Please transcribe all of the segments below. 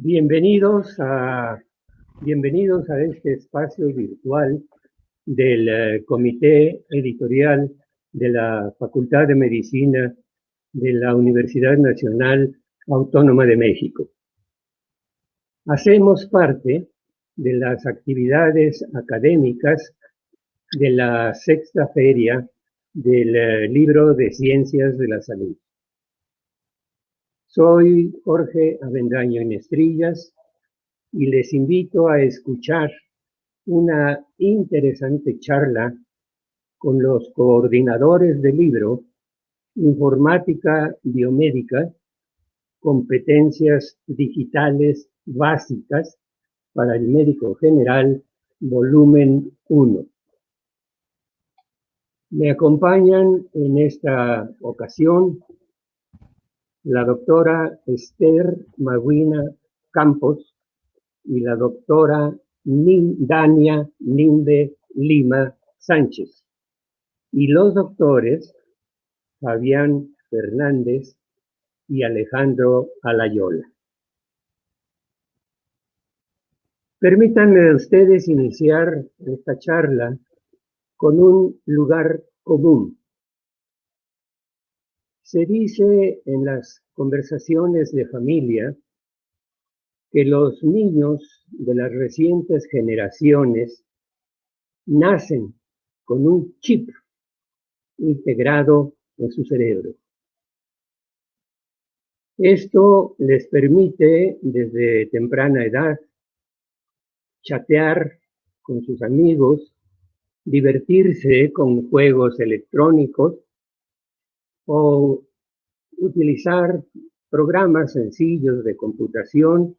Bienvenidos a este espacio virtual del Comité Editorial de la Facultad de Medicina de la Universidad Nacional Autónoma de México. Hacemos parte de las actividades académicas de la sexta feria del Libro de Ciencias de la Salud. Soy Jorge Avendaño Inestrillas y les invito a escuchar una interesante charla con los coordinadores del libro Informática Biomédica, Competencias Digitales Básicas para el Médico General, volumen 1. Me acompañan en esta ocasión la doctora Esther Maguina Campos y la doctora Dania Limbe Lima Sánchez, y los doctores Fabián Fernández y Alejandro Alayola. Permítanme a ustedes iniciar esta charla con un lugar común. Se dice en las conversaciones de familia que los niños de las recientes generaciones nacen con un chip integrado en su cerebro. Esto les permite desde temprana edad chatear con sus amigos, divertirse con juegos electrónicos o utilizar programas sencillos de computación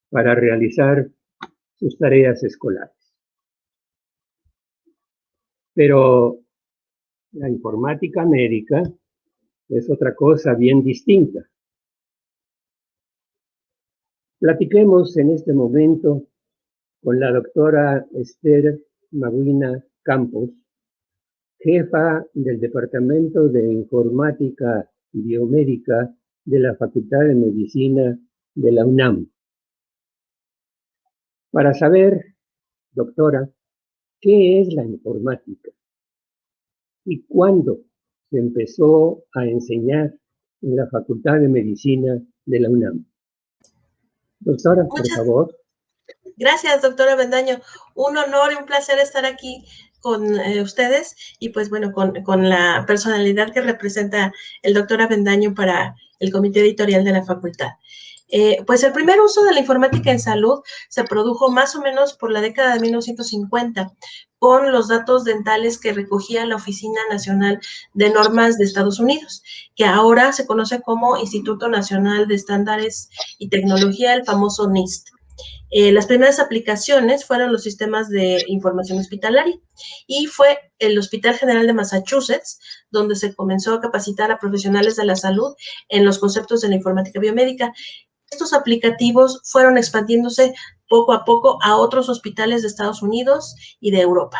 para realizar sus tareas escolares. Pero la informática médica es otra cosa bien distinta. Platiquemos en este momento con la doctora Esther Maguina Campos, jefa del Departamento de Informática Biomédica de la Facultad de Medicina de la UNAM. Para saber, doctora, ¿qué es la informática? ¿Y cuándo se empezó a enseñar en la Facultad de Medicina de la UNAM? Doctora, por favor. Gracias, doctora Avendaño. Un honor y un placer estar aquí con ustedes y pues bueno, con la personalidad que representa el doctor Avendaño para el comité editorial de la facultad. Pues el primer uso de la informática en salud se produjo más o menos por la década de 1950 con los datos dentales que recogía la Oficina Nacional de Normas de Estados Unidos, que ahora se conoce como Instituto Nacional de Estándares y Tecnología, el famoso NIST. Las primeras aplicaciones fueron los sistemas de información hospitalaria y fue el Hospital General de Massachusetts donde se comenzó a capacitar a profesionales de la salud en los conceptos de la informática biomédica. Estos aplicativos fueron expandiéndose poco a poco a otros hospitales de Estados Unidos y de Europa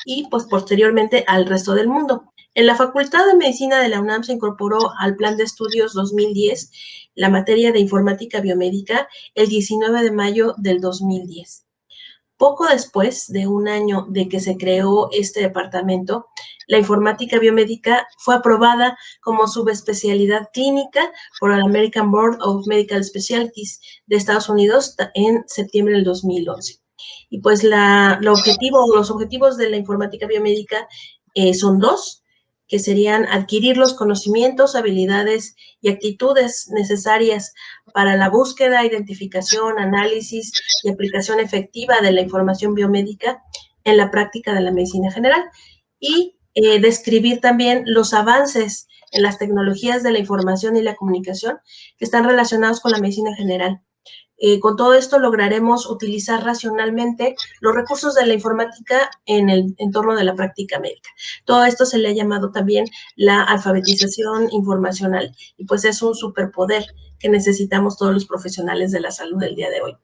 y pues posteriormente al resto del mundo. En la Facultad de Medicina de la UNAM se incorporó al Plan de Estudios 2010 la materia de informática biomédica el 19 de mayo del 2010. Poco después de un año de que se creó este departamento, la informática biomédica fue aprobada como subespecialidad clínica por el American Board of Medical Specialties de Estados Unidos en septiembre del 2011. Y pues los objetivos de la informática biomédica son dos, que serían adquirir los conocimientos, habilidades y actitudes necesarias para la búsqueda, identificación, análisis y aplicación efectiva de la información biomédica en la práctica de la medicina general y describir también los avances en las tecnologías de la información y la comunicación que están relacionados con la medicina general. Con todo esto lograremos utilizar racionalmente los recursos de la informática en el entorno de la práctica médica. Todo esto se le ha llamado también la alfabetización informacional y pues es un superpoder que necesitamos todos los profesionales de la salud del día de hoy.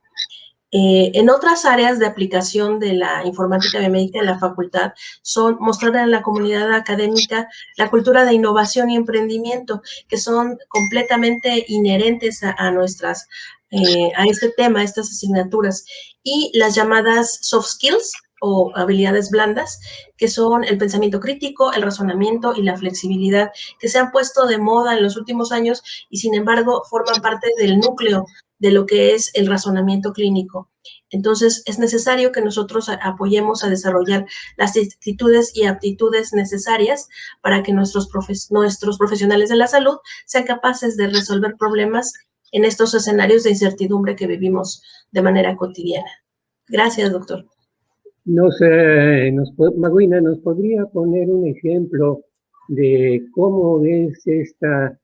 En otras áreas de aplicación de la informática biomédica en la facultad son mostrar a la comunidad académica la cultura de innovación y emprendimiento que son completamente inherentes a nuestras a este tema, a estas asignaturas, y las llamadas soft skills o habilidades blandas, que son el pensamiento crítico, el razonamiento y la flexibilidad, que se han puesto de moda en los últimos años y sin embargo forman parte del núcleo de lo que es el razonamiento clínico. Entonces, es necesario que nosotros apoyemos a desarrollar las actitudes y aptitudes necesarias para que nuestros profesionales de la salud sean capaces de resolver problemas en estos escenarios de incertidumbre que vivimos de manera cotidiana. Gracias, doctor. Maguina, ¿nos podría poner un ejemplo de cómo es esta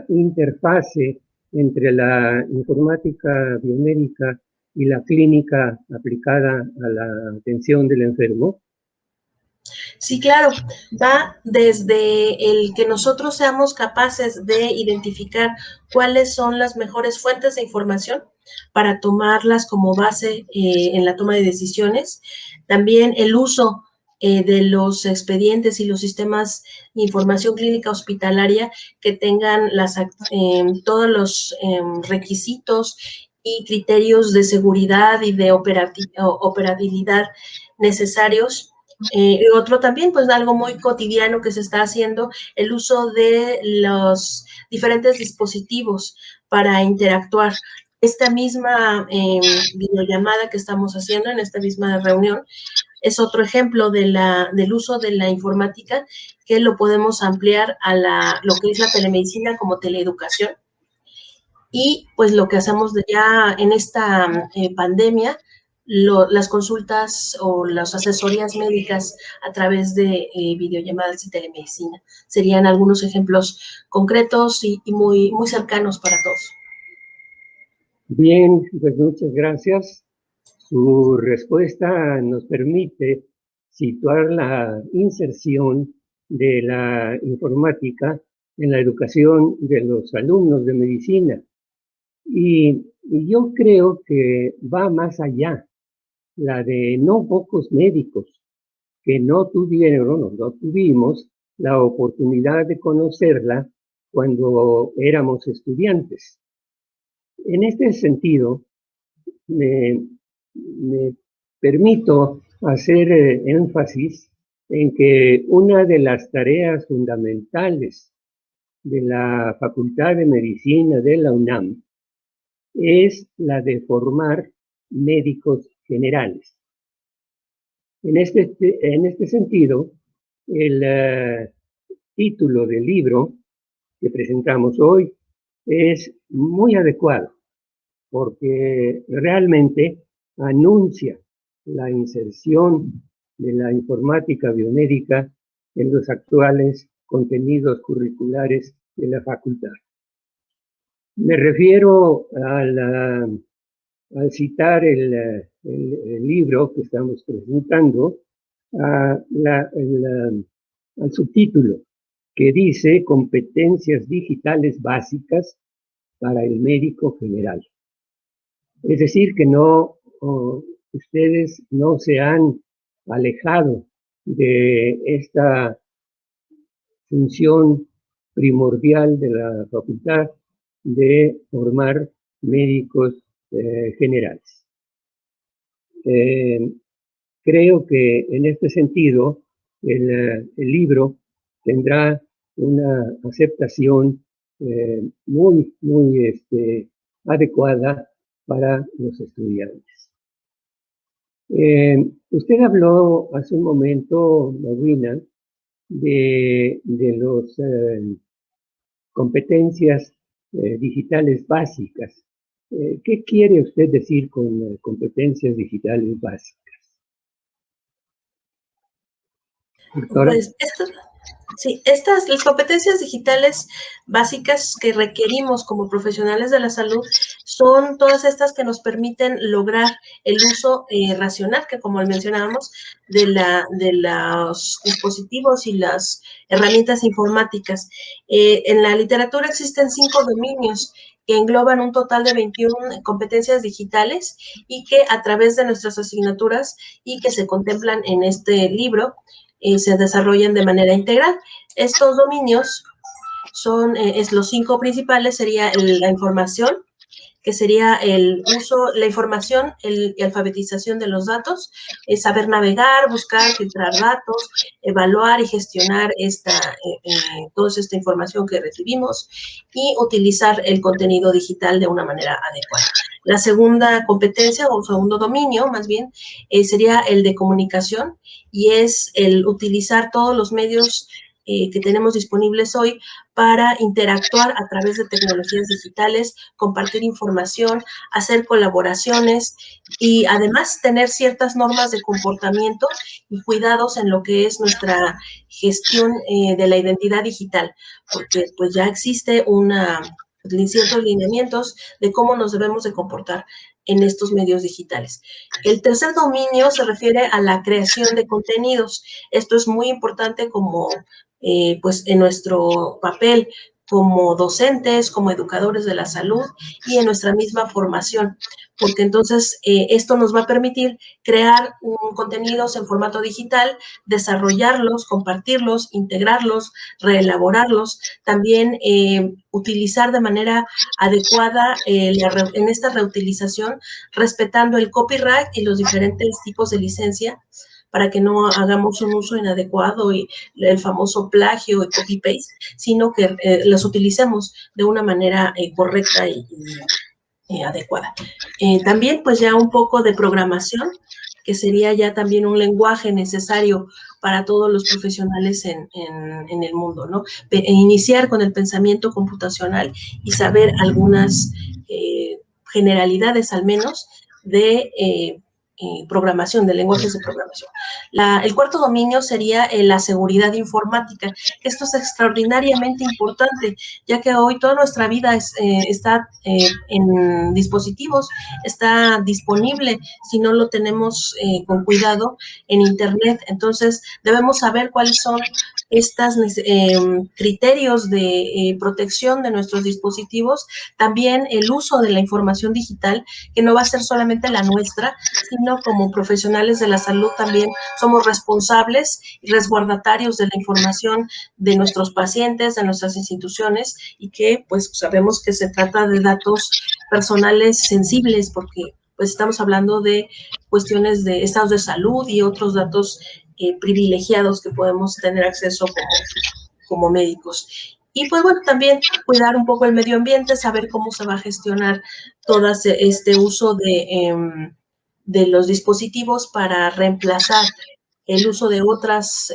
interfase entre la informática biomédica y la clínica aplicada a la atención del enfermo? Sí, claro, va desde el que nosotros seamos capaces de identificar cuáles son las mejores fuentes de información para tomarlas como base en la toma de decisiones. También el uso de los expedientes y los sistemas de información clínica hospitalaria que tengan todos los requisitos y criterios de seguridad y de operabilidad necesarios. Otro también, pues algo muy cotidiano que se está haciendo, el uso de los diferentes dispositivos para interactuar. Esta misma videollamada que estamos haciendo en esta misma reunión es otro ejemplo del uso de la informática que lo podemos ampliar a lo que es la telemedicina como teleeducación. Y pues lo que hacemos ya en esta pandemia, las consultas o las asesorías médicas a través de videollamadas y telemedicina. Serían algunos ejemplos concretos y muy, muy cercanos para todos. Bien, pues muchas gracias. Su respuesta nos permite situar la inserción de la informática en la educación de los alumnos de medicina. Y yo creo que va más allá, la de no pocos médicos que no tuvimos la oportunidad de conocerla cuando éramos estudiantes. En este sentido, me permito hacer énfasis en que una de las tareas fundamentales de la Facultad de Medicina de la UNAM es la de formar médicos generales. En este sentido, el título del libro que presentamos hoy es muy adecuado porque realmente anuncia la inserción de la informática biomédica en los actuales contenidos curriculares de la facultad. Me refiero al citar el libro que estamos presentando, al subtítulo que dice Competencias digitales básicas para el médico general. Es decir, que ustedes no se han alejado de esta función primordial de la facultad de formar médicos generales. Creo que en este sentido el libro tendrá una aceptación muy adecuada para los estudiantes. Usted habló hace un momento, Maguina, de las competencias digitales básicas. ¿Qué quiere usted decir con competencias digitales básicas? Doctora. Pues las competencias digitales básicas que requerimos como profesionales de la salud son todas estas que nos permiten lograr el uso racional, que como mencionábamos, de los dispositivos y las herramientas informáticas. En la literatura existen 5 dominios que engloban un total de 21 competencias digitales y que a través de nuestras asignaturas y que se contemplan en este libro, se desarrollan de manera integral. Estos dominios son los 5 principales, sería la información, que sería el uso, la información y alfabetización de los datos, saber navegar, buscar, filtrar datos, evaluar y gestionar toda esta información que recibimos y utilizar el contenido digital de una manera adecuada. La segunda competencia o segundo dominio, más bien, sería el de comunicación y es el utilizar todos los medios que tenemos disponibles hoy para interactuar a través de tecnologías digitales, compartir información, hacer colaboraciones y además tener ciertas normas de comportamiento y cuidados en lo que es nuestra gestión de la identidad digital, porque pues ya existe ciertos lineamientos de cómo nos debemos de comportar en estos medios digitales. El tercer dominio se refiere a la creación de contenidos. Esto es muy importante como pues en nuestro papel como docentes, como educadores de la salud y en nuestra misma formación, porque entonces esto nos va a permitir crear contenidos en formato digital, desarrollarlos, compartirlos, integrarlos, reelaborarlos, también utilizar de manera adecuada en esta reutilización, respetando el copyright y los diferentes tipos de licencia para que no hagamos un uso inadecuado y el famoso plagio y copy-paste, sino que los utilicemos de una manera correcta y adecuada. También, pues ya un poco de programación, que sería ya también un lenguaje necesario para todos los profesionales en el mundo, ¿no? Iniciar con el pensamiento computacional y saber algunas generalidades, al menos, de programación, de lenguajes de programación. El cuarto dominio sería la seguridad informática. Esto es extraordinariamente importante, ya que hoy toda nuestra vida está en dispositivos, está disponible si no lo tenemos con cuidado en Internet. Entonces, debemos saber cuáles son estos criterios de protección de nuestros dispositivos, también el uso de la información digital, que no va a ser solamente la nuestra, sino como profesionales de la salud también somos responsables y resguardatarios de la información de nuestros pacientes, de nuestras instituciones, y que pues sabemos que se trata de datos personales sensibles, porque pues estamos hablando de cuestiones de estados de salud y otros datos privilegiados que podemos tener acceso como médicos. Y pues bueno, también cuidar un poco el medio ambiente, saber cómo se va a gestionar todo este uso de los dispositivos para reemplazar el uso de otros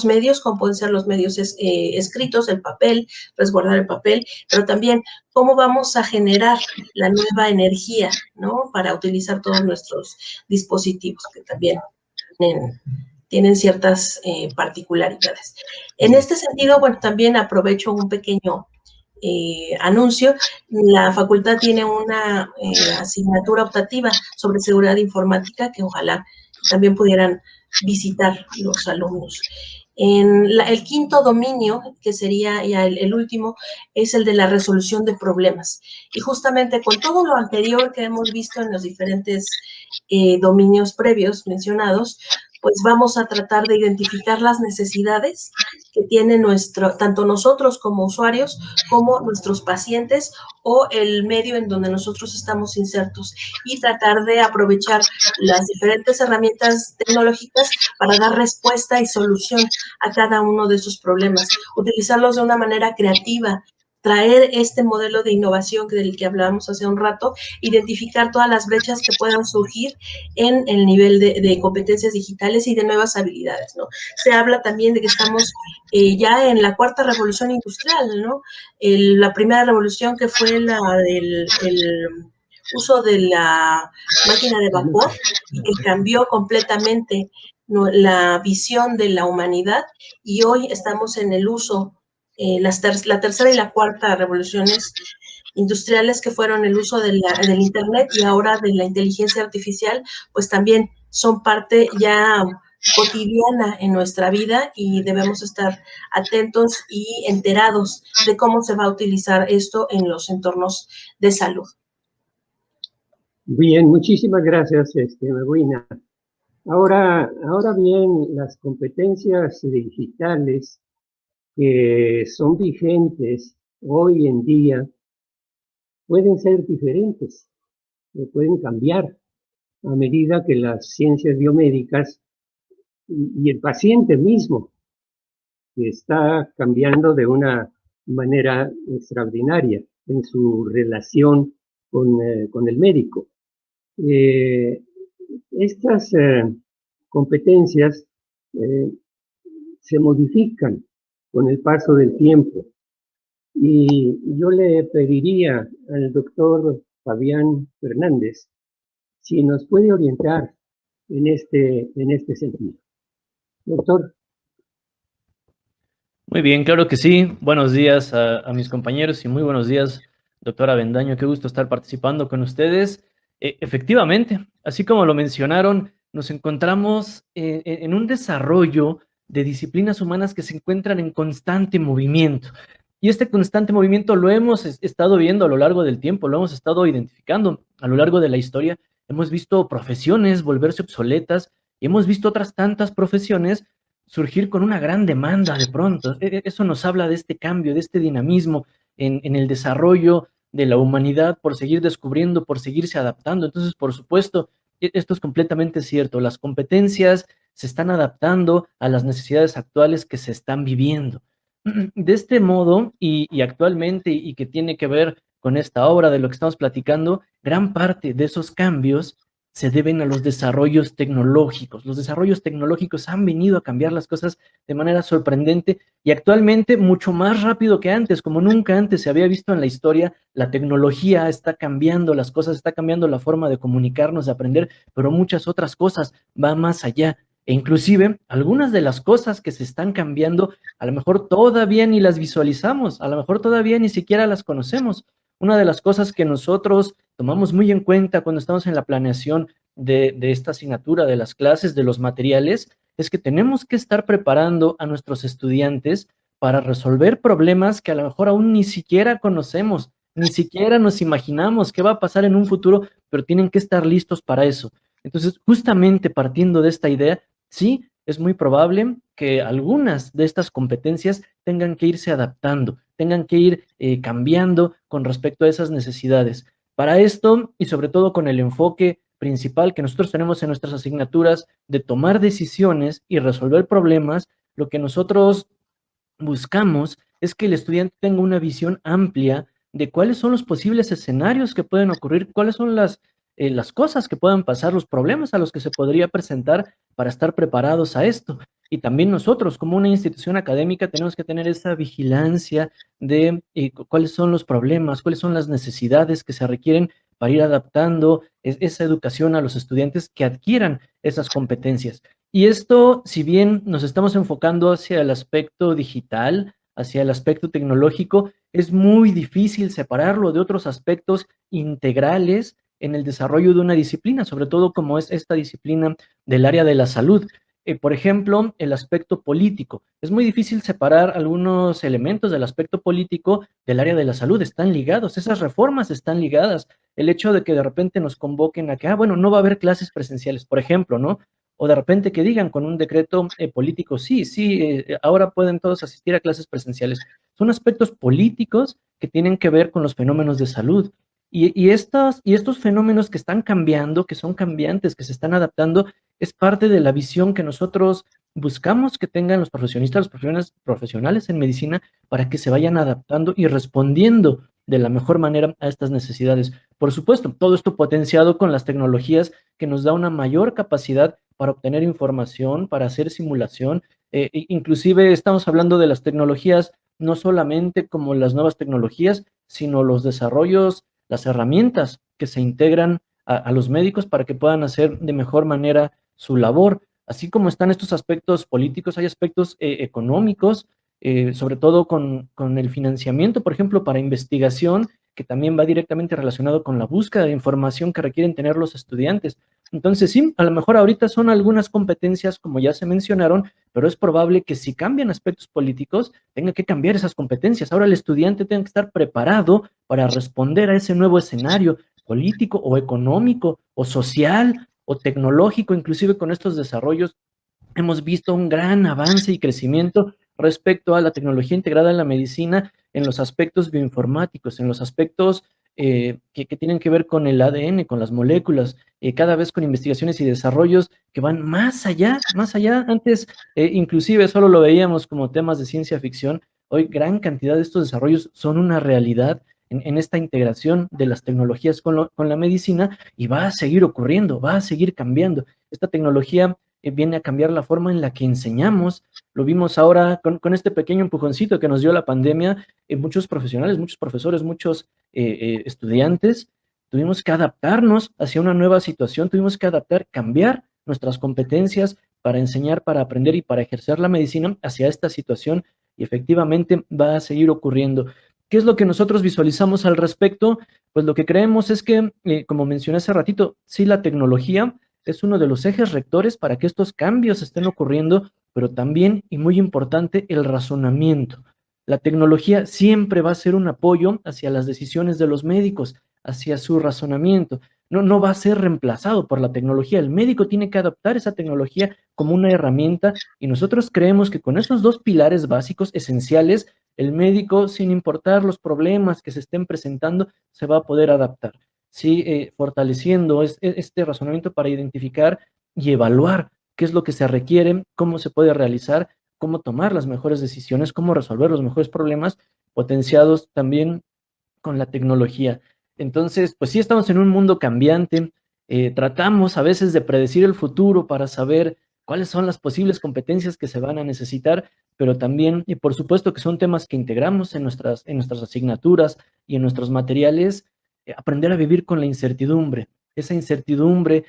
medios, como pueden ser los medios escritos, el papel, resguardar el papel, pero también cómo vamos a generar la nueva energía, ¿no? Para utilizar todos nuestros dispositivos, que también tienen ciertas particularidades. En este sentido, bueno, también aprovecho un pequeño anuncio. La facultad tiene una asignatura optativa sobre seguridad informática que ojalá también pudieran visitar los alumnos. El quinto dominio, que sería ya el último, es el de la resolución de problemas. Y justamente con todo lo anterior que hemos visto en los diferentes dominios previos mencionados, pues vamos a tratar de identificar las necesidades que tiene tanto nosotros como usuarios, como nuestros pacientes o el medio en donde nosotros estamos insertos, y tratar de aprovechar las diferentes herramientas tecnológicas para dar respuesta y solución a cada uno de esos problemas, utilizarlos de una manera creativa, traer este modelo de innovación del que hablábamos hace un rato, identificar todas las brechas que puedan surgir en el nivel de competencias digitales y de nuevas habilidades, ¿no? Se habla también de que estamos ya en la cuarta revolución industrial, ¿no? La primera revolución, que fue la del uso de la máquina de vapor, y que cambió completamente la visión de la humanidad, y hoy estamos en el uso, la tercera y la cuarta revoluciones industriales, que fueron el uso del Internet y ahora de la inteligencia artificial, pues también son parte ya cotidiana en nuestra vida, y debemos estar atentos y enterados de cómo se va a utilizar esto en los entornos de salud. Bien, muchísimas gracias, Maguina. Ahora bien, las competencias digitales que son vigentes hoy en día pueden ser diferentes, pueden cambiar a medida que las ciencias biomédicas y el paciente mismo está cambiando de una manera extraordinaria en su relación con el médico. Estas competencias se modifican con el paso del tiempo y yo le pediría al doctor Fabián Fernández si nos puede orientar en este sentido. Doctor. Muy bien, claro que sí. Buenos días a mis compañeros y muy buenos días, doctora Bendaño. Qué gusto estar participando con ustedes. Efectivamente, así como lo mencionaron, nos encontramos en un desarrollo de disciplinas humanas que se encuentran en constante movimiento. Y este constante movimiento lo hemos estado viendo a lo largo del tiempo, lo hemos estado identificando a lo largo de la historia. Hemos visto profesiones volverse obsoletas y hemos visto otras tantas profesiones surgir con una gran demanda de pronto. Eso nos habla de este cambio, de este dinamismo en el desarrollo de la humanidad por seguir descubriendo, por seguirse adaptando. Entonces, por supuesto, esto es completamente cierto. Las competencias se están adaptando a las necesidades actuales que se están viviendo. De este modo, y actualmente, y que tiene que ver con esta obra de lo que estamos platicando, gran parte de esos cambios se deben a los desarrollos tecnológicos. Los desarrollos tecnológicos han venido a cambiar las cosas de manera sorprendente y actualmente mucho más rápido que antes, como nunca antes se había visto en la historia. La tecnología está cambiando las cosas, está cambiando la forma de comunicarnos, de aprender, pero muchas otras cosas van más allá. E inclusive algunas de las cosas que se están cambiando, a lo mejor todavía ni las visualizamos, a lo mejor todavía ni siquiera las conocemos. Una de las cosas que nosotros tomamos muy en cuenta cuando estamos en la planeación de esta asignatura, de las clases, de los materiales, es que tenemos que estar preparando a nuestros estudiantes para resolver problemas que a lo mejor aún ni siquiera conocemos, ni siquiera nos imaginamos qué va a pasar en un futuro, pero tienen que estar listos para eso. Entonces, justamente partiendo de esta idea, sí, es muy probable que algunas de estas competencias tengan que irse adaptando, tengan que ir cambiando con respecto a esas necesidades. Para esto, y sobre todo con el enfoque principal que nosotros tenemos en nuestras asignaturas de tomar decisiones y resolver problemas, lo que nosotros buscamos es que el estudiante tenga una visión amplia de cuáles son los posibles escenarios que pueden ocurrir, cuáles son las cosas que puedan pasar, los problemas a los que se podría presentar para estar preparados a esto. Y también nosotros, como una institución académica, tenemos que tener esa vigilancia de cuáles son los problemas, cuáles son las necesidades que se requieren para ir adaptando esa educación a los estudiantes que adquieran esas competencias. Y esto, si bien nos estamos enfocando hacia el aspecto digital, hacia el aspecto tecnológico, es muy difícil separarlo de otros aspectos integrales en el desarrollo de una disciplina, sobre todo como es esta disciplina del área de la salud. Por ejemplo, el aspecto político. Es muy difícil separar algunos elementos del aspecto político del área de la salud. Están ligados, esas reformas están ligadas. El hecho de que de repente nos convoquen a que, bueno, no va a haber clases presenciales, por ejemplo, ¿no? O de repente que digan con un decreto político, sí, ahora pueden todos asistir a clases presenciales. Son aspectos políticos que tienen que ver con los fenómenos de salud. Y estos fenómenos que están cambiando, que son cambiantes, que se están adaptando, es parte de la visión que nosotros buscamos que tengan los profesionistas, los profesionales en medicina, para que se vayan adaptando y respondiendo de la mejor manera a estas necesidades. Por supuesto, todo esto potenciado con las tecnologías que nos da una mayor capacidad para obtener información, para hacer simulación. Inclusive estamos hablando de las tecnologías no solamente como las nuevas tecnologías, sino los desarrollos, las herramientas que se integran a los médicos para que puedan hacer de mejor manera su labor. Así como están estos aspectos políticos, hay aspectos económicos, sobre todo con el financiamiento, por ejemplo, para investigación, que también va directamente relacionado con la búsqueda de información que requieren tener los estudiantes. Entonces, sí, a lo mejor ahorita son algunas competencias, como ya se mencionaron, pero es probable que si cambian aspectos políticos, tenga que cambiar esas competencias. Ahora el estudiante tiene que estar preparado para responder a ese nuevo escenario político o económico o social o tecnológico. Inclusive con estos desarrollos hemos visto un gran avance y crecimiento respecto a la tecnología integrada en la medicina en los aspectos bioinformáticos, en los aspectos que tienen que ver con el ADN, con las moléculas, cada vez con investigaciones y desarrollos que van más allá, más allá. Antes, inclusive, solo lo veíamos como temas de ciencia ficción. Hoy, gran cantidad de estos desarrollos son una realidad en esta integración de las tecnologías con la medicina, y va a seguir ocurriendo, va a seguir cambiando. Esta tecnología viene a cambiar la forma en la que enseñamos. Lo vimos ahora con este pequeño empujoncito que nos dio la pandemia. Muchos profesionales, muchos profesores, muchos estudiantes, tuvimos que adaptarnos hacia una nueva situación, tuvimos que adaptar, cambiar nuestras competencias para enseñar, para aprender y para ejercer la medicina hacia esta situación, y efectivamente va a seguir ocurriendo. ¿Qué es lo que nosotros visualizamos al respecto? Pues lo que creemos es que, como mencioné hace ratito, sí, la tecnología es uno de los ejes rectores para que estos cambios estén ocurriendo, pero también, y muy importante, el razonamiento. La tecnología siempre va a ser un apoyo hacia las decisiones de los médicos, hacia su razonamiento. No va a ser reemplazado por la tecnología. El médico tiene que adaptar esa tecnología como una herramienta, y nosotros creemos que con esos dos pilares básicos, esenciales, el médico, sin importar los problemas que se estén presentando, se va a poder adaptar. Sí, fortaleciendo este razonamiento para identificar y evaluar qué es lo que se requiere, cómo se puede realizar, cómo tomar las mejores decisiones, cómo resolver los mejores problemas, potenciados también con la tecnología. Entonces, pues sí, estamos en un mundo cambiante. Tratamos a veces de predecir el futuro para saber cuáles son las posibles competencias que se van a necesitar, pero también, y por supuesto que son temas que integramos en nuestras asignaturas y en nuestros materiales. Aprender a vivir con la incertidumbre, esa incertidumbre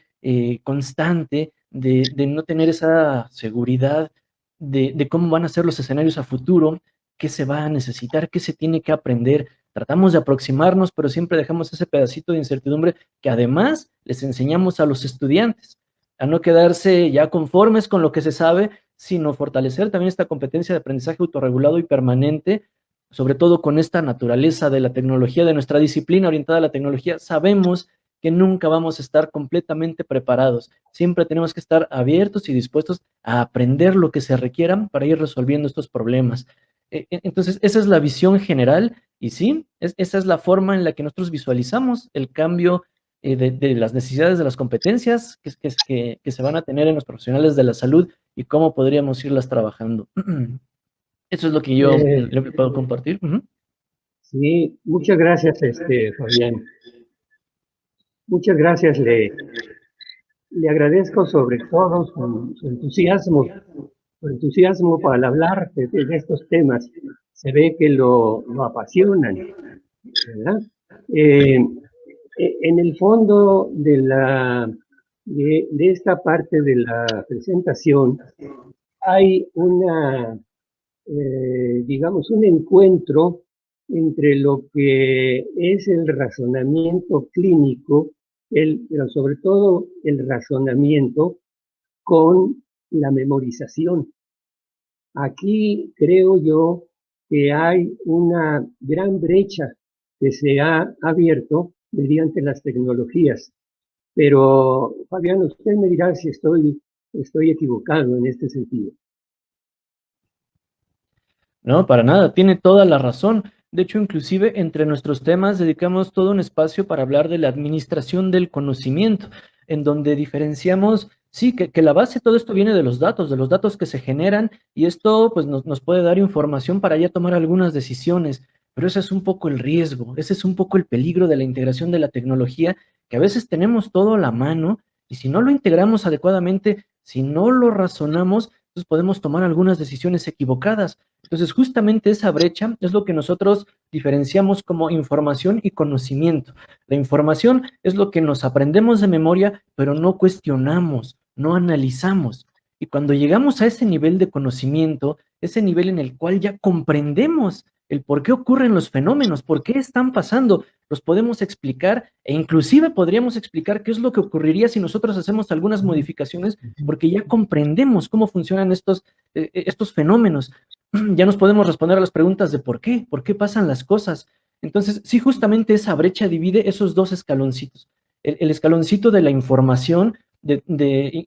constante de no tener esa seguridad de cómo van a ser los escenarios a futuro, qué se va a necesitar, qué se tiene que aprender. Tratamos de aproximarnos, pero siempre dejamos ese pedacito de incertidumbre que además les enseñamos a los estudiantes a no quedarse ya conformes con lo que se sabe, sino fortalecer también esta competencia de aprendizaje autorregulado y permanente, sobre todo con esta naturaleza de la tecnología, de nuestra disciplina orientada a la tecnología. Sabemos que nunca vamos a estar completamente preparados. Siempre tenemos que estar abiertos y dispuestos a aprender lo que se requiera para ir resolviendo estos problemas. Entonces, esa es la visión general, y sí, esa es la forma en la que nosotros visualizamos el cambio de las necesidades de las competencias que se van a tener en los profesionales de la salud, y cómo podríamos irlas trabajando. Eso es lo que yo le puedo compartir. Sí, muchas gracias, Fabián. Muchas gracias. Le agradezco sobre todo su entusiasmo para hablar de estos temas. Se ve que lo apasionan, ¿verdad? En el fondo de esta parte de la presentación hay digamos, un encuentro entre lo que es el razonamiento clínico, pero sobre todo el razonamiento con la memorización. Aquí creo yo que hay una gran brecha que se ha abierto mediante las tecnologías. Pero, Fabián, usted me dirá si estoy equivocado en este sentido. No, para nada, tiene toda la razón. De hecho, inclusive entre nuestros temas dedicamos todo un espacio para hablar de la administración del conocimiento, en donde diferenciamos, sí, que la base de todo esto viene de los datos que se generan, y esto pues nos puede dar información para ya tomar algunas decisiones, pero ese es un poco el riesgo, ese es un poco el peligro de la integración de la tecnología, que a veces tenemos todo a la mano, y si no lo integramos adecuadamente, si no lo razonamos, entonces podemos tomar algunas decisiones equivocadas. Entonces, justamente esa brecha es lo que nosotros diferenciamos como información y conocimiento. La información es lo que nos aprendemos de memoria, pero no cuestionamos, no analizamos. Y cuando llegamos a ese nivel de conocimiento, ese nivel en el cual ya comprendemos el por qué ocurren los fenómenos, por qué están pasando, los podemos explicar, e inclusive podríamos explicar qué es lo que ocurriría si nosotros hacemos algunas modificaciones, porque ya comprendemos cómo funcionan estos fenómenos. Ya nos podemos responder a las preguntas de por qué pasan las cosas. Entonces, sí, justamente esa brecha divide esos dos escaloncitos. El escaloncito de la información,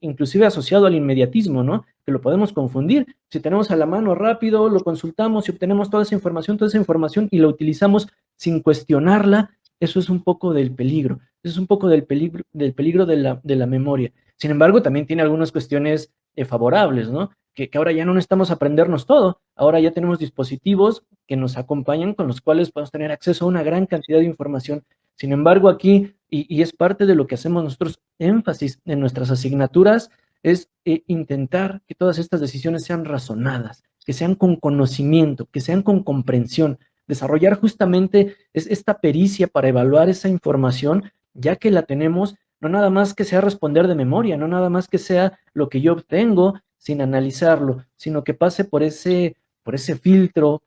inclusive asociado al inmediatismo, ¿no? que lo podemos confundir. Si tenemos a la mano rápido, lo consultamos y obtenemos toda esa información y la utilizamos sin cuestionarla, eso es un poco del peligro. Eso es un poco del peligro de la memoria. Sin embargo, también tiene algunas cuestiones favorables, ¿no? Que ahora ya no necesitamos aprendernos todo. Ahora ya tenemos dispositivos que nos acompañan, con los cuales podemos tener acceso a una gran cantidad de información. Sin embargo, aquí, y es parte de lo que hacemos nosotros énfasis en nuestras asignaturas, es intentar que todas estas decisiones sean razonadas, que sean con conocimiento, que sean con comprensión, desarrollar justamente esta pericia para evaluar esa información, ya que la tenemos, no nada más que sea responder de memoria, no nada más que sea lo que yo obtengo sin analizarlo, sino que pase por ese filtro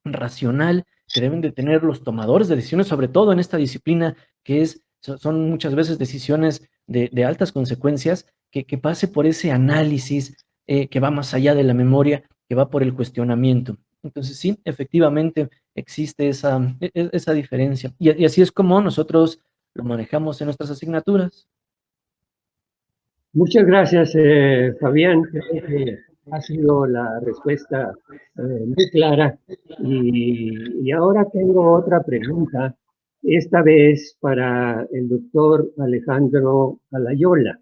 racional que deben de tener los tomadores de decisiones, sobre todo en esta disciplina que son muchas veces decisiones de altas consecuencias, que pase por ese análisis que va más allá de la memoria, que va por el cuestionamiento. Entonces sí, efectivamente existe esa diferencia. Y así es como nosotros lo manejamos en nuestras asignaturas. Muchas gracias, Fabián. Creo que ha sido la respuesta muy clara. Y ahora tengo otra pregunta, esta vez para el doctor Alejandro Alayola.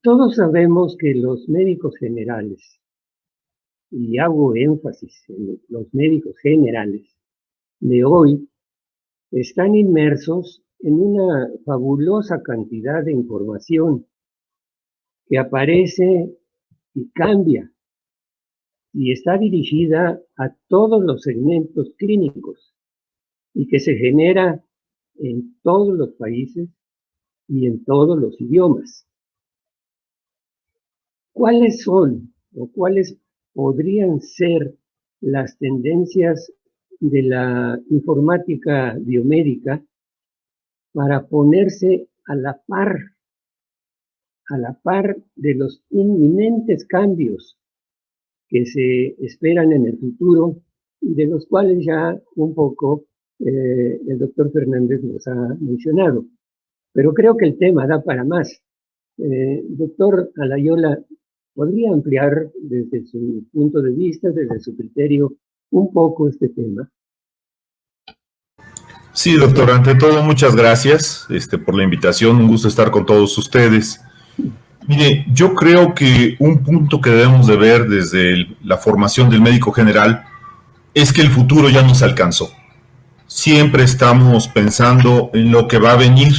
Todos sabemos que los médicos generales, y hago énfasis en los médicos generales de hoy, están inmersos en una fabulosa cantidad de información que aparece y cambia y está dirigida a todos los segmentos clínicos y que se genera en todos los países y en todos los idiomas. ¿Cuáles son o cuáles podrían ser las tendencias de la informática biomédica para ponerse a la par de los inminentes cambios que se esperan en el futuro y de los cuales ya un poco el doctor Fernández nos ha mencionado? Pero creo que el tema da para más. Doctor Alayola, ¿podría ampliar desde su punto de vista, desde su criterio, un poco este tema? Sí, doctor, ante todo, muchas gracias por la invitación. Un gusto estar con todos ustedes. Mire, yo creo que un punto que debemos de ver desde la formación del médico general es que el futuro ya nos alcanzó. Siempre estamos pensando en lo que va a venir,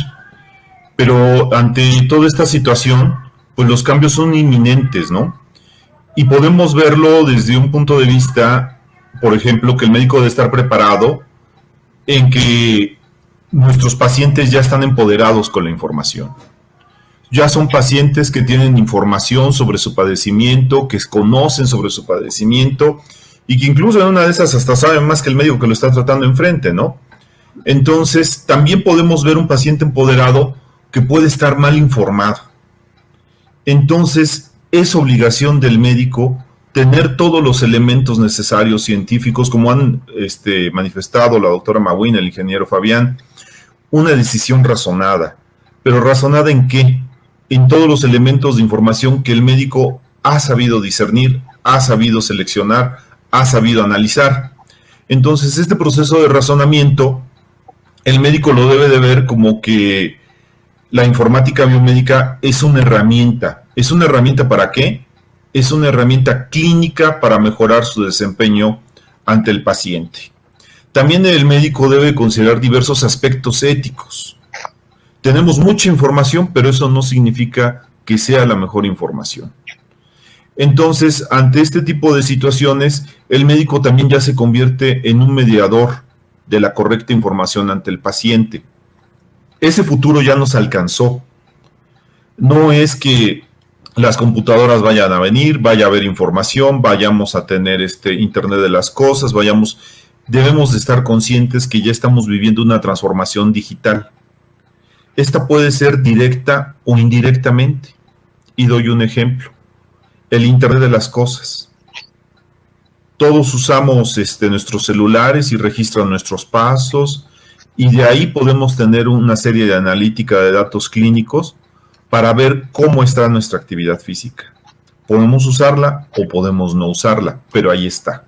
pero ante toda esta situación, pues los cambios son inminentes, ¿no? Y podemos verlo desde un punto de vista, por ejemplo, que el médico debe estar preparado en que nuestros pacientes ya están empoderados con la información. Ya son pacientes que tienen información sobre su padecimiento, que conocen sobre su padecimiento y que incluso en una de esas hasta saben más que el médico que lo está tratando enfrente, ¿no? Entonces, también podemos ver un paciente empoderado que puede estar mal informado. Entonces, es obligación del médico tener todos los elementos necesarios científicos, como han manifestado la doctora Maguina, el ingeniero Fabián, una decisión razonada. ¿Pero razonada en qué? En todos los elementos de información que el médico ha sabido discernir, ha sabido seleccionar, ha sabido analizar. Entonces, este proceso de razonamiento, el médico lo debe de ver como que la informática biomédica es una herramienta. ¿Es una herramienta para qué? Es una herramienta clínica para mejorar su desempeño ante el paciente. También el médico debe considerar diversos aspectos éticos. Tenemos mucha información, pero eso no significa que sea la mejor información. Entonces, ante este tipo de situaciones, el médico también ya se convierte en un mediador de la correcta información ante el paciente. Ese futuro ya nos alcanzó. No es que las computadoras vayan a venir, vaya a haber información, vayamos a tener Internet de las cosas, debemos de estar conscientes que ya estamos viviendo una transformación digital. Esta puede ser directa o indirectamente. Y doy un ejemplo. El Internet de las cosas. Todos usamos nuestros celulares y registran nuestros pasos, y de ahí podemos tener una serie de analítica de datos clínicos para ver cómo está nuestra actividad física. Podemos usarla o podemos no usarla, pero ahí está.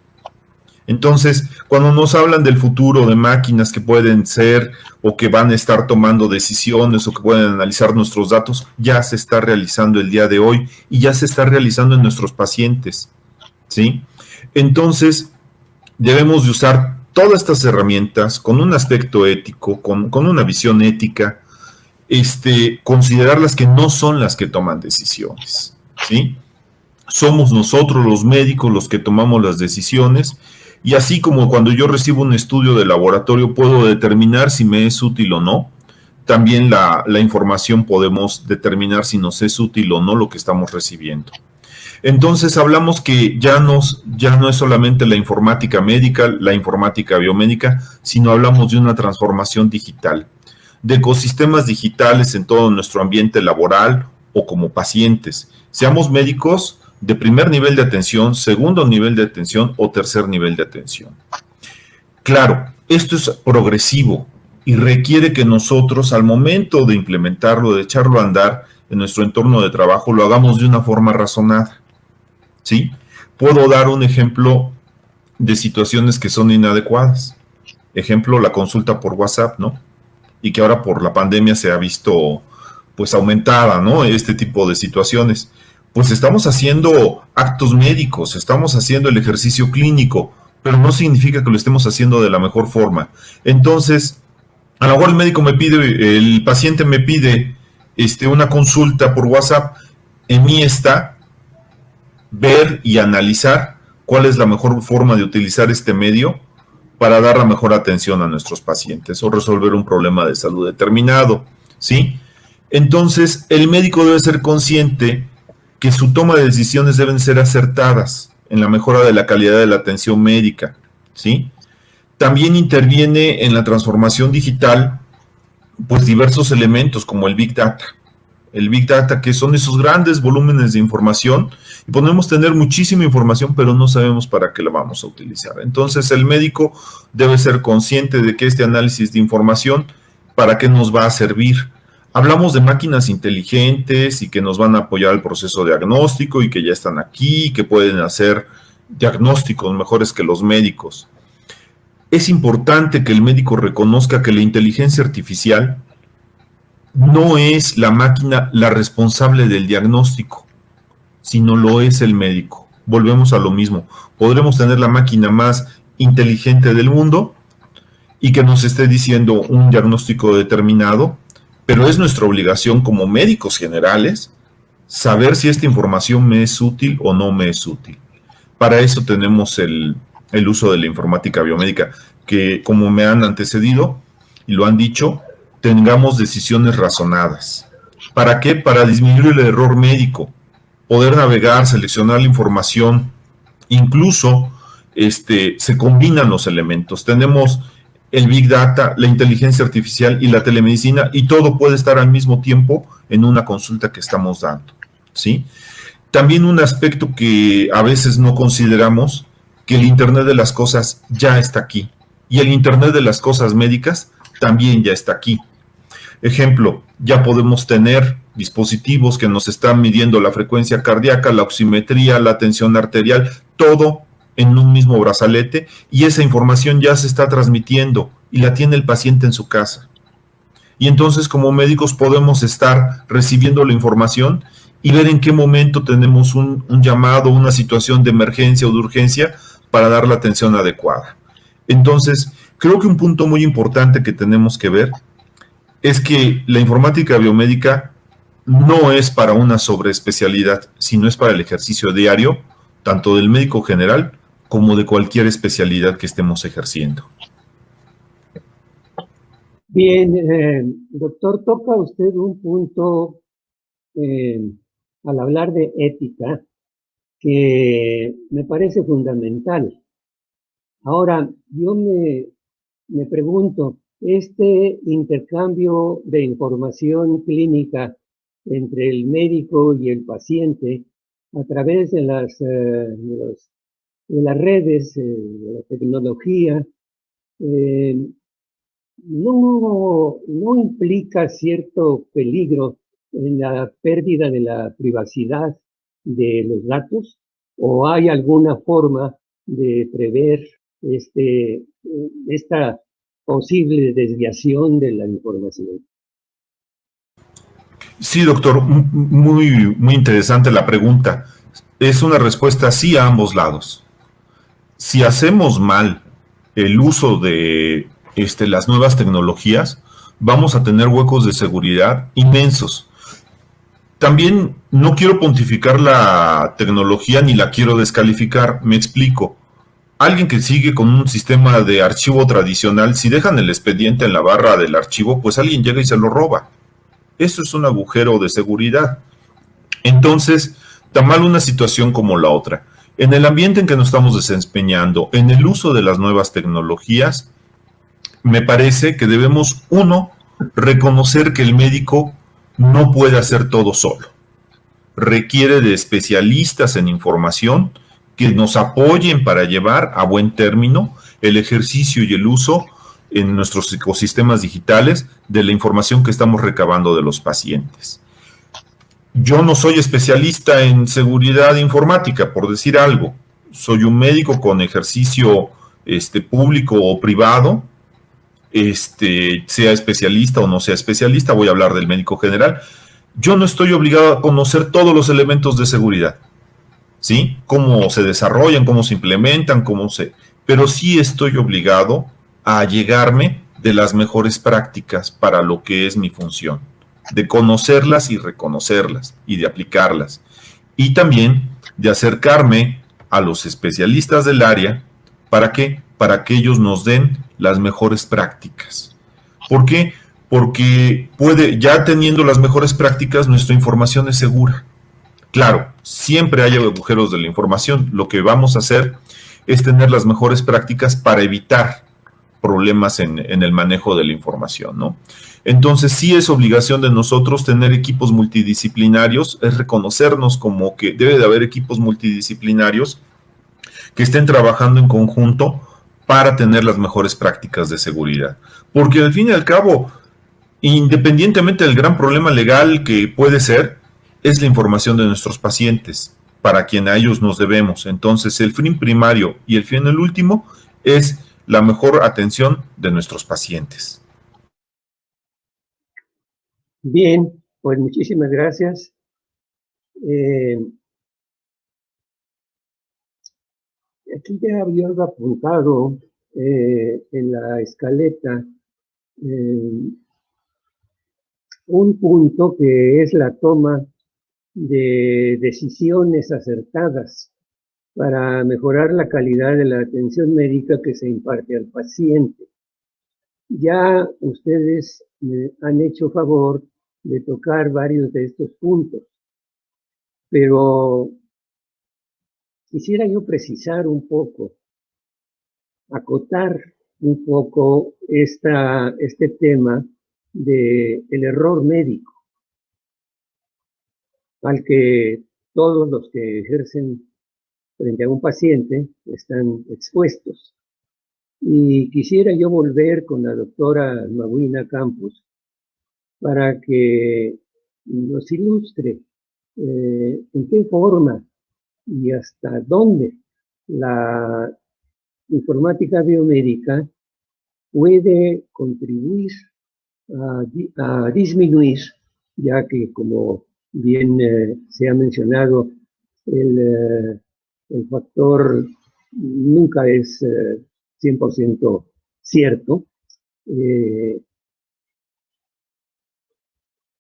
Entonces, cuando nos hablan del futuro de máquinas que pueden ser o que van a estar tomando decisiones o que pueden analizar nuestros datos, ya se está realizando el día de hoy y ya se está realizando en nuestros pacientes, ¿sí? Entonces, debemos de usar todas estas herramientas con un aspecto ético, con una visión ética, considerarlas que no son las que toman decisiones, ¿sí? Somos nosotros los médicos los que tomamos las decisiones, y así como cuando yo recibo un estudio de laboratorio puedo determinar si me es útil o no, también la información podemos determinar si nos es útil o no lo que estamos recibiendo. Entonces hablamos que ya no es solamente la informática médica, la informática biomédica, sino hablamos de una transformación digital, de ecosistemas digitales en todo nuestro ambiente laboral o como pacientes. Seamos médicos de primer nivel de atención, segundo nivel de atención o tercer nivel de atención. Claro, esto es progresivo y requiere que nosotros al momento de implementarlo, de echarlo a andar en nuestro entorno de trabajo, lo hagamos de una forma razonada, ¿sí? Puedo dar un ejemplo de situaciones que son inadecuadas. Ejemplo, la consulta por WhatsApp, ¿no? Y que ahora por la pandemia se ha visto pues aumentada, ¿no? Este tipo de situaciones. Pues estamos haciendo actos médicos, estamos haciendo el ejercicio clínico, pero no significa que lo estemos haciendo de la mejor forma. Entonces, a lo mejor el paciente me pide una consulta por WhatsApp. En mí está ver y analizar cuál es la mejor forma de utilizar este medio para dar la mejor atención a nuestros pacientes o resolver un problema de salud determinado, ¿sí? Entonces, el médico debe ser consciente que su toma de decisiones deben ser acertadas en la mejora de la calidad de la atención médica, ¿sí? También interviene en la transformación digital, pues diversos elementos como el Big Data. El Big Data, que son esos grandes volúmenes de información, y podemos tener muchísima información, pero no sabemos para qué la vamos a utilizar. Entonces, el médico debe ser consciente de que este análisis de información, ¿para qué nos va a servir? Hablamos de máquinas inteligentes y que nos van a apoyar el proceso diagnóstico y que ya están aquí, que pueden hacer diagnósticos mejores que los médicos. Es importante que el médico reconozca que la inteligencia artificial no es la máquina la responsable del diagnóstico, sino lo es el médico. Volvemos a lo mismo. Podremos tener la máquina más inteligente del mundo y que nos esté diciendo un diagnóstico determinado, pero es nuestra obligación como médicos generales saber si esta información me es útil o no me es útil. Para eso tenemos el uso de la informática biomédica, que como me han antecedido y lo han dicho, tengamos decisiones razonadas. ¿Para qué? Para disminuir el error médico, poder navegar, seleccionar la información, incluso se combinan los elementos. Tenemos el Big Data, la inteligencia artificial y la telemedicina, y todo puede estar al mismo tiempo en una consulta que estamos dando, ¿sí? También un aspecto que a veces no consideramos, que el Internet de las cosas ya está aquí, y el Internet de las cosas médicas también ya está aquí. Ejemplo, ya podemos tener dispositivos que nos están midiendo la frecuencia cardíaca, la oximetría, la tensión arterial, todo en un mismo brazalete, y esa información ya se está transmitiendo y la tiene el paciente en su casa. Y entonces como médicos podemos estar recibiendo la información y ver en qué momento tenemos un llamado, una situación de emergencia o de urgencia para dar la atención adecuada. Entonces, creo que un punto muy importante que tenemos que ver es que la informática biomédica no es para una sobreespecialidad, sino es para el ejercicio diario, tanto del médico general como de cualquier especialidad que estemos ejerciendo. Bien, doctor, toca usted un punto al hablar de ética que me parece fundamental. Ahora, yo me pregunto, este intercambio de información clínica entre el médico y el paciente a través de las redes, de la tecnología, no implica cierto peligro en la pérdida de la privacidad de los datos, o hay alguna forma de prever esta posible desviación de la información? Sí, doctor, muy, muy interesante la pregunta. Es una respuesta sí a ambos lados. Si hacemos mal el uso de las nuevas tecnologías, vamos a tener huecos de seguridad inmensos. También no quiero pontificar la tecnología ni la quiero descalificar, me explico. Alguien que sigue con un sistema de archivo tradicional, si dejan el expediente en la barra del archivo, pues alguien llega y se lo roba. Eso es un agujero de seguridad. Entonces, tan mal una situación como la otra. En el ambiente en que nos estamos desempeñando, en el uso de las nuevas tecnologías, me parece que debemos, uno, reconocer que el médico no puede hacer todo solo. Requiere de especialistas en información que nos apoyen para llevar a buen término el ejercicio y el uso en nuestros ecosistemas digitales de la información que estamos recabando de los pacientes. Yo no soy especialista en seguridad informática, por decir algo. Soy un médico con ejercicio público o privado, sea especialista o no sea especialista, voy a hablar del médico general. Yo no estoy obligado a conocer todos los elementos de seguridad, ¿sí? Cómo se desarrollan, cómo se implementan, pero sí estoy obligado a allegarme de las mejores prácticas para lo que es mi función, de conocerlas y reconocerlas y de aplicarlas. Y también de acercarme a los especialistas del área, ¿para qué? Para que ellos nos den las mejores prácticas. ¿Por qué? Porque ya teniendo las mejores prácticas, nuestra información es segura. Claro, siempre hay agujeros de la información. Lo que vamos a hacer es tener las mejores prácticas para evitar problemas en el manejo de la información, ¿no? Entonces, sí es obligación de nosotros tener equipos multidisciplinarios, es reconocernos como que debe de haber equipos multidisciplinarios que estén trabajando en conjunto para tener las mejores prácticas de seguridad. Porque al fin y al cabo, independientemente del gran problema legal que puede ser, es la información de nuestros pacientes, para quien a ellos nos debemos. Entonces, el fin primario y el fin el último es la mejor atención de nuestros pacientes. Bien, pues muchísimas gracias. Aquí ya había apuntado en la escaleta un punto que es la toma de decisiones acertadas para mejorar la calidad de la atención médica que se imparte al paciente. Ya ustedes han hecho favor de tocar varios de estos puntos, pero quisiera yo precisar un poco, acotar un poco este tema del error médico, al que todos los que ejercen frente a un paciente están expuestos. Y quisiera yo volver con la doctora Maguina Campos para que nos ilustre en qué forma y hasta dónde la informática biomédica puede contribuir a disminuir, ya que como bien se ha mencionado, el factor nunca es 100% cierto.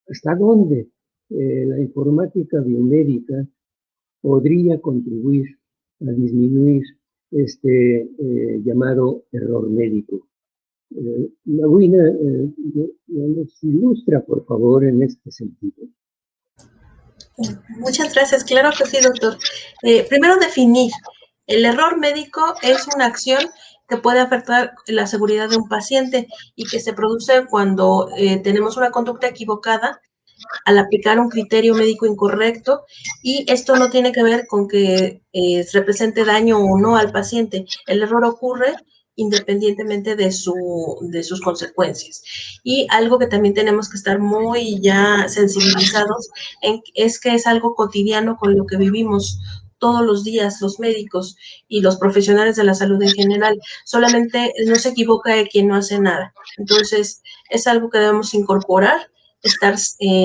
¿Hasta dónde la informática biomédica podría contribuir a disminuir este llamado error médico? Maguina, nos ilustra, por favor, en este sentido. Muchas gracias. Claro que sí, doctor. Primero, definir. El error médico es una acción que puede afectar la seguridad de un paciente y que se produce cuando tenemos una conducta equivocada al aplicar un criterio médico incorrecto, y esto no tiene que ver con que represente daño o no al paciente. El error ocurre independientemente de sus consecuencias. Y algo que también tenemos que estar muy ya sensibilizados es que es algo cotidiano con lo que vivimos todos los días los médicos y los profesionales de la salud en general. Solamente no se equivoca de quien no hace nada. Entonces, es algo que debemos incorporar, estar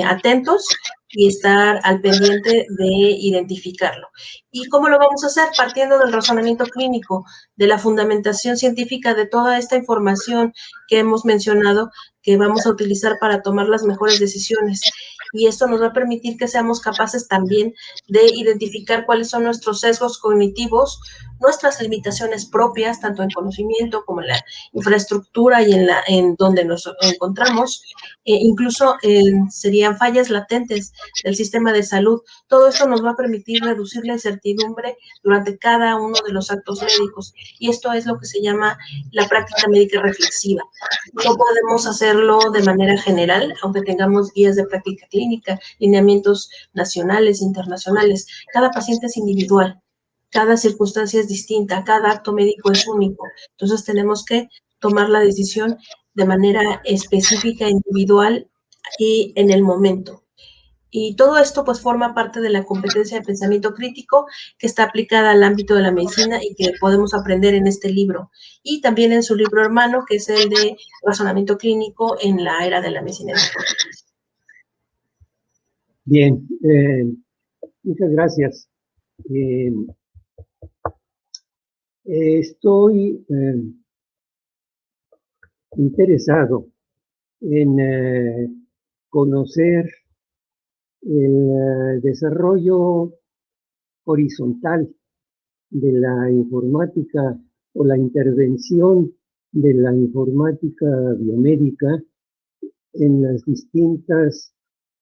atentos y estar al pendiente de identificarlo. ¿Y cómo lo vamos a hacer? Partiendo del razonamiento clínico, de la fundamentación científica de toda esta información que hemos mencionado, que vamos a utilizar para tomar las mejores decisiones. Y esto nos va a permitir que seamos capaces también de identificar cuáles son nuestros sesgos cognitivos, nuestras limitaciones propias, tanto en conocimiento como en la infraestructura y en donde nos encontramos, incluso serían fallas latentes del sistema de salud. Todo esto nos va a permitir reducir la incertidumbre durante cada uno de los actos médicos, y esto es lo que se llama la práctica médica reflexiva. No podemos hacerlo de manera general, aunque tengamos guías de práctica clínica, lineamientos nacionales, internacionales. Cada paciente es individual, cada circunstancia es distinta, cada acto médico es único. Entonces tenemos que tomar la decisión de manera específica, individual y en el momento. Y todo esto pues forma parte de la competencia de pensamiento crítico que está aplicada al ámbito de la medicina y que podemos aprender en este libro. Y también en su libro hermano, que es el de razonamiento clínico en la era de la medicina. Bien, muchas gracias. Estoy interesado en conocer el desarrollo horizontal de la informática o la intervención de la informática biomédica en las distintas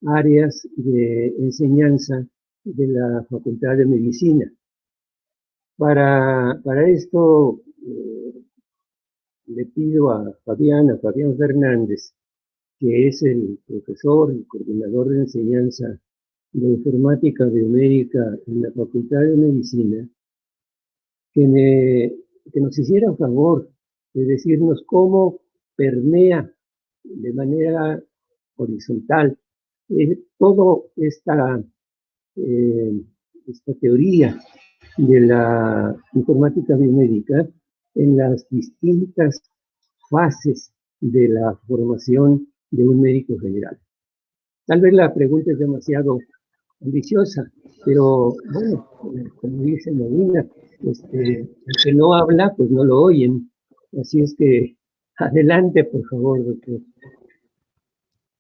áreas de enseñanza de la Facultad de Medicina. Para esto le pido a Fabián Fernández, que es el profesor y coordinador de enseñanza de informática biomédica en la Facultad de Medicina, que nos hiciera favor de decirnos cómo permea de manera horizontal toda esta teoría de la informática biomédica en las distintas fases de la formación de un médico general. Tal vez la pregunta es demasiado ambiciosa, pero bueno, como dice Molina, el que no habla, pues no lo oyen. Así es que adelante, por favor, doctor.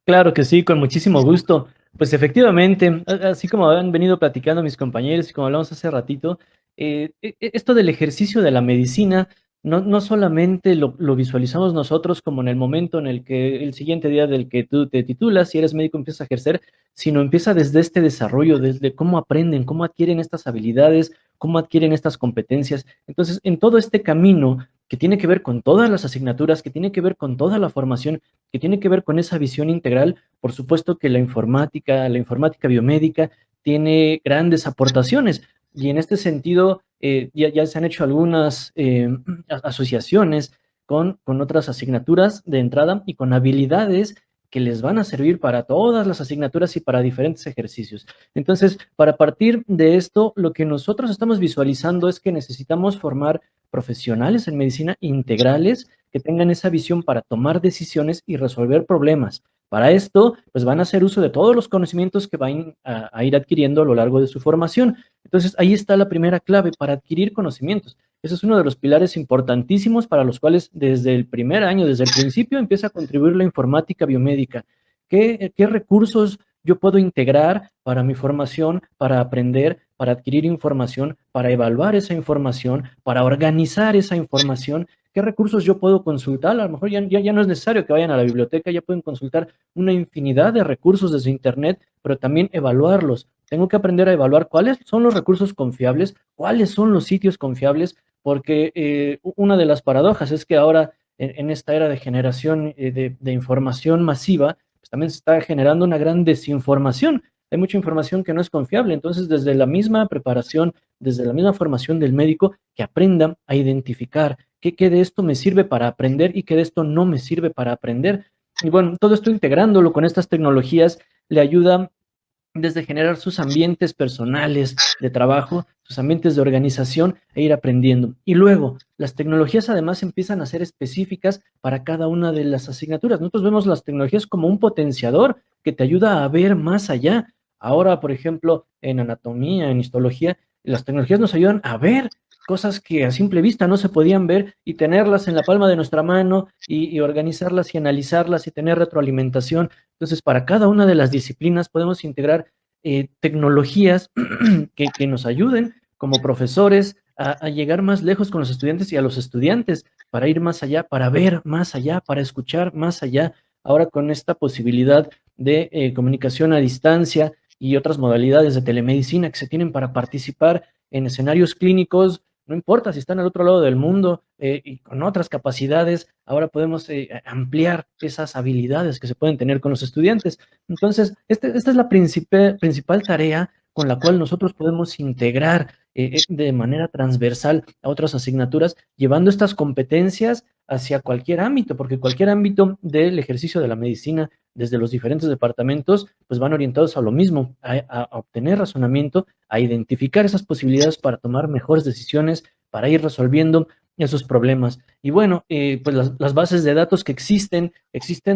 Claro que sí, con muchísimo gusto. Pues efectivamente, así como han venido platicando mis compañeros y como hablamos hace ratito, esto del ejercicio de la medicina no solamente lo visualizamos nosotros como en el momento en el que el siguiente día del que tú te titulas, si eres médico, empiezas a ejercer, sino empieza desde este desarrollo, desde cómo aprenden, cómo adquieren estas habilidades, cómo adquieren estas competencias. Entonces, en todo este camino que tiene que ver con todas las asignaturas, que tiene que ver con toda la formación, que tiene que ver con esa visión integral, por supuesto que la informática biomédica tiene grandes aportaciones. Y en este sentido, ya se han hecho algunas asociaciones con otras asignaturas de entrada y con habilidades que les van a servir para todas las asignaturas y para diferentes ejercicios. Entonces, para partir de esto, lo que nosotros estamos visualizando es que necesitamos formar profesionales en medicina integrales que tengan esa visión para tomar decisiones y resolver problemas. Para esto, pues van a hacer uso de todos los conocimientos que van a ir adquiriendo a lo largo de su formación. Entonces, ahí está la primera clave para adquirir conocimientos. Ese es uno de los pilares importantísimos para los cuales desde el primer año, desde el principio, empieza a contribuir la informática biomédica. ¿Qué recursos yo puedo integrar para mi formación, para aprender, para adquirir información, para evaluar esa información, para organizar esa información? ¿Qué recursos yo puedo consultar? A lo mejor ya no es necesario que vayan a la biblioteca, ya pueden consultar una infinidad de recursos desde Internet, pero también evaluarlos. Tengo que aprender a evaluar cuáles son los recursos confiables, cuáles son los sitios confiables, porque una de las paradojas es que ahora en esta era de generación de información masiva, pues también se está generando una gran desinformación. Hay mucha información que no es confiable, entonces desde la misma preparación, desde la misma formación del médico, que aprenda a identificar qué de esto me sirve para aprender y qué de esto no me sirve para aprender. Y bueno, todo esto integrándolo con estas tecnologías le ayuda desde generar sus ambientes personales de trabajo, sus ambientes de organización e ir aprendiendo. Y luego, las tecnologías además empiezan a ser específicas para cada una de las asignaturas. Nosotros vemos las tecnologías como un potenciador que te ayuda a ver más allá. Ahora, por ejemplo, en anatomía, en histología, las tecnologías nos ayudan a ver cosas que a simple vista no se podían ver y tenerlas en la palma de nuestra mano y organizarlas y analizarlas y tener retroalimentación. Entonces, para cada una de las disciplinas podemos integrar tecnologías que nos ayuden como profesores a llegar más lejos con los estudiantes y a los estudiantes para ir más allá, para ver más allá, para escuchar más allá. Ahora con esta posibilidad de comunicación a distancia y otras modalidades de telemedicina que se tienen para participar en escenarios clínicos, no importa si están al otro lado del mundo y con otras capacidades, ahora podemos ampliar esas habilidades que se pueden tener con los estudiantes. Entonces, esta es la principal tarea con la cual nosotros podemos integrar de manera transversal a otras asignaturas, llevando estas competencias hacia cualquier ámbito, porque cualquier ámbito del ejercicio de la medicina, desde los diferentes departamentos, pues van orientados a lo mismo, a obtener razonamiento, a identificar esas posibilidades para tomar mejores decisiones, para ir resolviendo esos problemas. Y bueno, pues las bases de datos que existen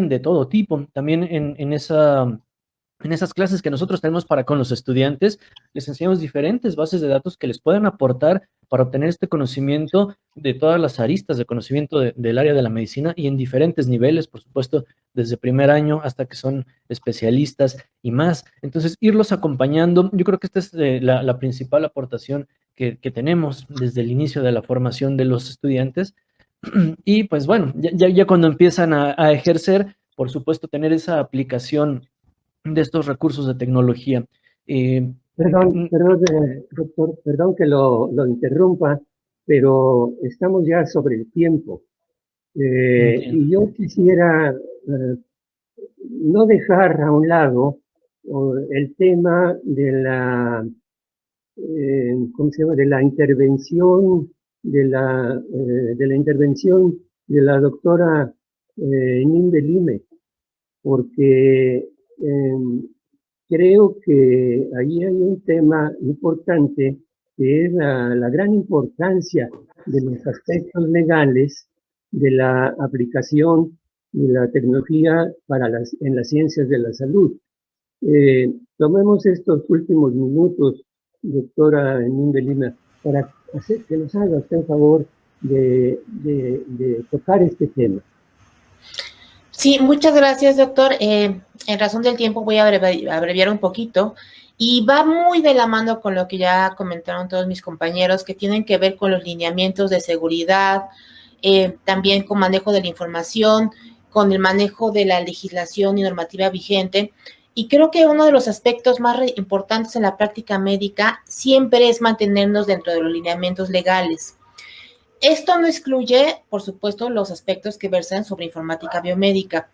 de todo tipo. También en esas clases que nosotros tenemos para con los estudiantes, les enseñamos diferentes bases de datos que les pueden aportar para obtener este conocimiento de todas las aristas de conocimiento del área de la medicina y en diferentes niveles, por supuesto, desde primer año hasta que son especialistas y más. Entonces, irlos acompañando, yo creo que esta es la principal aportación que tenemos desde el inicio de la formación de los estudiantes. Y pues bueno, ya cuando empiezan a ejercer, por supuesto, tener esa aplicación de estos recursos de tecnología. Perdón, doctor, perdón que lo interrumpa, pero estamos ya sobre el tiempo. Y yo quisiera no dejar a un lado el tema de la, ¿cómo se llama? De la intervención de la intervención de la doctora Nimbe Lime, porque creo que ahí hay un tema importante que es la gran importancia de los aspectos legales de la aplicación de la tecnología en las ciencias de la salud. Tomemos estos últimos minutos, doctora Nimbe Lima, para hacer que nos haga usted el favor de tocar este tema. Sí, muchas gracias, doctor. En razón del tiempo voy a abreviar un poquito y va muy de la mano con lo que ya comentaron todos mis compañeros, que tienen que ver con los lineamientos de seguridad, también con manejo de la información, con el manejo de la legislación y normativa vigente. Y creo que uno de los aspectos más importantes en la práctica médica siempre es mantenernos dentro de los lineamientos legales. Esto no excluye, por supuesto, los aspectos que versan sobre informática biomédica.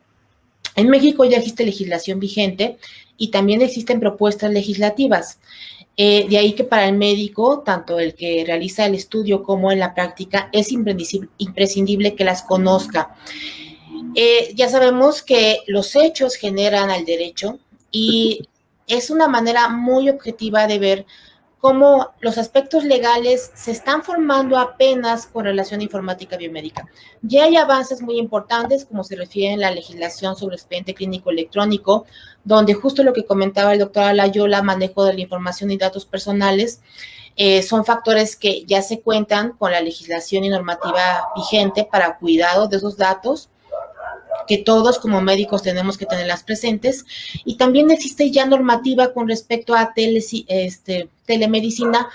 En México ya existe legislación vigente y también existen propuestas legislativas. De ahí que para el médico, tanto el que realiza el estudio como en la práctica, es imprescindible que las conozca. Ya sabemos que los hechos generan al derecho y es una manera muy objetiva de ver cómo los aspectos legales se están formando apenas con relación a informática biomédica. Ya hay avances muy importantes, como se refiere a la legislación sobre expediente clínico electrónico, donde justo lo que comentaba el doctor Alayola, manejo de la información y datos personales, son factores que ya se cuentan con la legislación y normativa vigente para cuidado de esos datos, que todos como médicos tenemos que tenerlas presentes, y también existe ya normativa con respecto a telemedicina,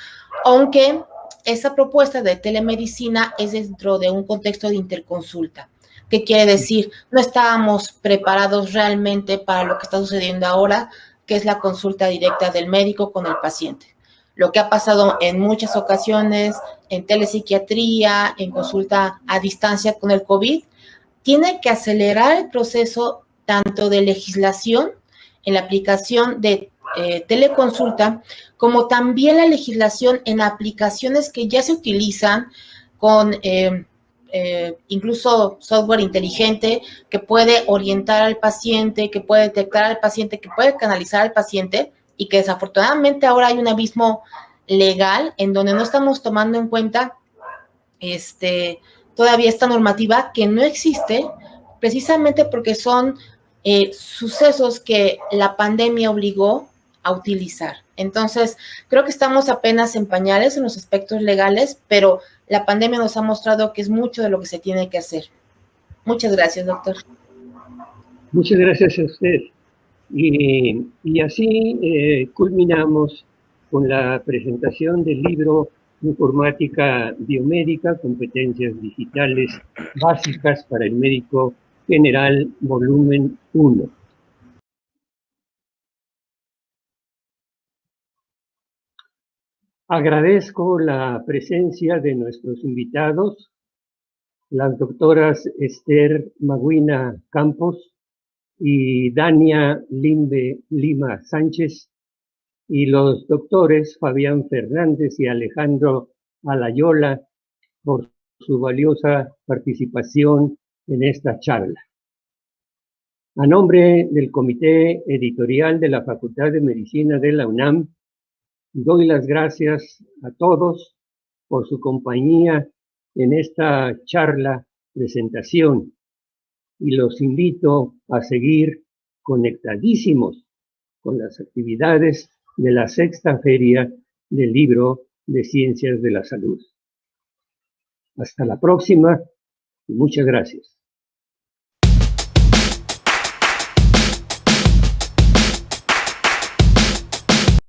aunque esa propuesta de telemedicina es dentro de un contexto de interconsulta. ¿Qué quiere decir? No estábamos preparados realmente para lo que está sucediendo ahora, que es la consulta directa del médico con el paciente. Lo que ha pasado en muchas ocasiones en telepsiquiatría, en consulta a distancia con el COVID, tiene que acelerar el proceso tanto de legislación en la aplicación de teleconsulta, como también la legislación en aplicaciones que ya se utilizan con incluso software inteligente que puede orientar al paciente, que puede detectar al paciente, que puede canalizar al paciente, y que desafortunadamente ahora hay un abismo legal en donde no estamos tomando en cuenta todavía esta normativa que no existe, precisamente porque son sucesos que la pandemia obligó a utilizar. Entonces, creo que estamos apenas en pañales en los aspectos legales, pero la pandemia nos ha mostrado que es mucho de lo que se tiene que hacer. Muchas gracias, doctor. Muchas gracias a usted. Y así culminamos con la presentación del libro Informática Biomédica, Competencias Digitales Básicas para el Médico General, volumen 1. Agradezco la presencia de nuestros invitados, las doctoras Esther Maguina Campos y Dania Limbe Lima Sánchez, y los doctores Fabián Fernández y Alejandro Alayola por su valiosa participación en esta charla. A nombre del Comité Editorial de la Facultad de Medicina de la UNAM, doy las gracias a todos por su compañía en esta charla presentación y los invito a seguir conectadísimos con las actividades de la Sexta Feria del Libro de Ciencias de la Salud. Hasta la próxima y muchas gracias.